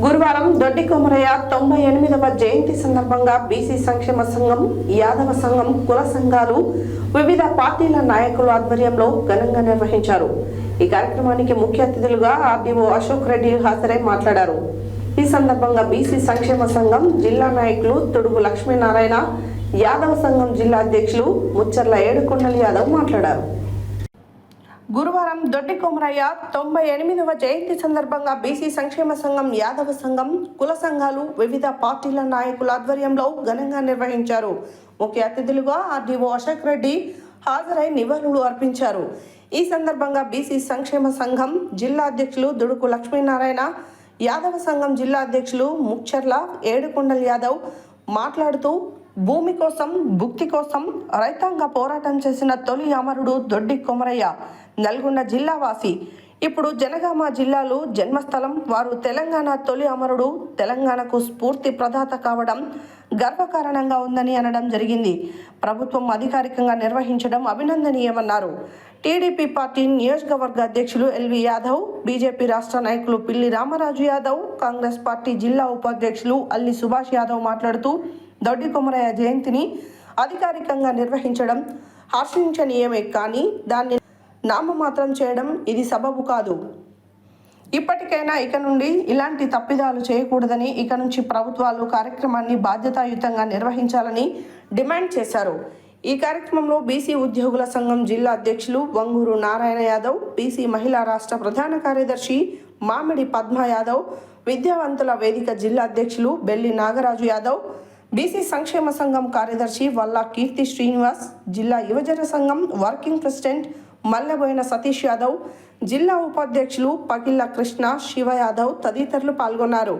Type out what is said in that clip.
గురువారం దొడ్డి కొమరయ్య 98వ జయంతి సందర్భంగా బీసీ సంక్షేమ సంఘం, యాదవ సంఘం, కుల సంఘాలు, వివిధ పార్టీల నాయకుల ఆధ్వర్యంలో ఘనంగా నిర్వహించారు. ఈ కార్యక్రమానికి ముఖ్య అతిథులుగా ఆర్డీఓ అశోక్ రెడ్డి హాజరై మాట్లాడారు. ఈ సందర్భంగా బీసీ సంక్షేమ సంఘం జిల్లా నాయకులు తొడుగు లక్ష్మీనారాయణ, యాదవ సంఘం జిల్లా అధ్యక్షులు ముచ్చర్ల ఏడుకొండల యాదవ్ మాట్లాడారు. గురువారం దొడ్డి కొమరయ్య 98వ జయంతి సందర్భంగా బీసీ సంక్షేమ సంఘం, యాదవ సంఘం, కుల సంఘాలు, వివిధ పార్టీల నాయకుల ఆధ్వర్యంలో ఘనంగా నిర్వహించారు. ముఖ్య అతిథులుగా ఆర్డీఓ అశోక్ రెడ్డి హాజరై నివాళులు అర్పించారు. ఈ సందర్భంగా బీసీ సంక్షేమ సంఘం జిల్లా అధ్యక్షులు దుడుకు లక్ష్మీనారాయణ, యాదవ సంఘం జిల్లా అధ్యక్షులు ముచ్చర్ల ఏడుకొండల యాదవ్ మాట్లాడుతూ, భూమి కోసం, భుక్తి కోసం రైతాంగ పోరాటం చేసిన తొలి అమరుడు దొడ్డి కొమరయ్య. నల్గొండ జిల్లా వాసి, ఇప్పుడు జనగామ జిల్లాలో జన్మస్థలం. వారు తెలంగాణ తొలి అమరుడు. తెలంగాణకు స్ఫూర్తి ప్రదాత కావడం గర్వకారణంగా ఉందని అనడం జరిగింది. ప్రభుత్వం అధికారికంగా నిర్వహించడం అభినందనీయమన్నారు. టీడీపీ పార్టీ నియోజకవర్గ అధ్యక్షులు ఎల్వి యాదవ్, బీజేపీ రాష్ట్ర నాయకులు పిల్లి రామరాజు యాదవ్, కాంగ్రెస్ పార్టీ జిల్లా ఉపాధ్యక్షులు అల్లి సుభాష్ యాదవ్ మాట్లాడుతూ, దొడ్డి కొమరయ్య జయంతిని అధికారికంగా నిర్వహించడం హర్షించనీయమే, కానీ దాన్ని నామమాత్రం చేయడం ఇది సబబు కాదు. ఇప్పటికైనా ఇక నుండి ఇలాంటి తప్పిదాలు చేయకూడదని, ఇక నుంచి ప్రభుత్వాలు కార్యక్రమాన్ని బాధ్యతాయుతంగా నిర్వహించాలని డిమాండ్ చేశారు. ఈ కార్యక్రమంలో బీసీ ఉద్యోగుల సంఘం జిల్లా అధ్యక్షులు వంగూరు నారాయణ యాదవ్, బీసీ మహిళా రాష్ట్ర ప్రధాన కార్యదర్శి మామిడి పద్మ యాదవ్, విద్యావంతుల వేదిక జిల్లా అధ్యక్షులు బెల్లి నాగరాజు యాదవ్, బీసీ సంక్షేమ సంఘం కార్యదర్శి వల్లా కీర్తి శ్రీనివాస్, జిల్లా యువజన సంఘం వర్కింగ్ ప్రెసిడెంట్ మల్లెబోయిన సతీష్ యాదవ్, జిల్లా ఉపాధ్యక్షులు పగిళ్ళ కృష్ణ, శివ యాదవ్ తదితరులు పాల్గొన్నారు.